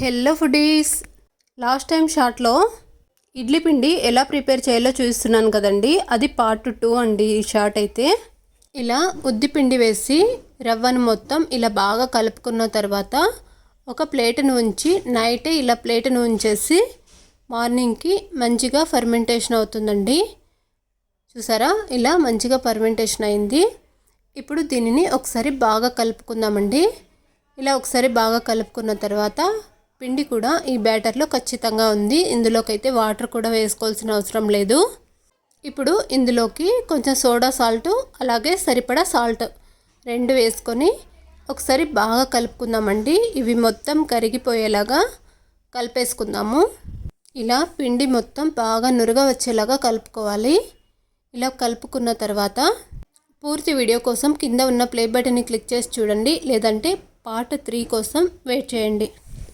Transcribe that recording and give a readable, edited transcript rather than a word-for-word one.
Hello foodies, last time షార్ట్లో ఇడ్లీ పిండి ఎలా ప్రిపేర్ చేయాలో చూస్తున్నాను కదండి. అది పార్ట్ 2 అండి. ఈ షార్ట్ అయితే ఇలా ఉద్ది పిండి వేసి రవ్వను మొత్తం ఇలా బాగా కలుపుకున్న తర్వాత ఒక ప్లేట్ను ఉంచి నైటే ఇలా ప్లేట్ను ఉంచేసి మార్నింగ్కి మంచిగా ఫర్మెంటేషన్ అవుతుందండి. చూసారా, ఇలా మంచిగా ఫర్మెంటేషన్ అయింది. ఇప్పుడు దీనిని ఒకసారి బాగా కలుపుకుందామండి. ఇలా ఒకసారి బాగా కలుపుకున్న తర్వాత పిండి కూడా ఈ బ్యాటర్లో ఖచ్చితంగా ఉంది. ఇందులోకైతే వాటర్ కూడా వేసుకోవాల్సిన అవసరం లేదు. ఇప్పుడు ఇందులోకి కొంచెం సోడా సాల్ట్ అలాగే సరిపడా సాల్ట్ రెండు వేసుకొని ఒకసారి బాగా కలుపుకుందామండి. ఇవి మొత్తం కరిగిపోయేలాగా కలిపేసుకుందాము. ఇలా పిండి మొత్తం బాగా నురగ వచ్చేలాగా కలుపుకోవాలి. ఇలా కలుపుకున్న తర్వాత పూర్తి వీడియో కోసం కింద ఉన్న ప్లే బటన్ని క్లిక్ చేసి చూడండి, లేదంటే పార్ట్ 3 కోసం వెయిట్ చేయండి.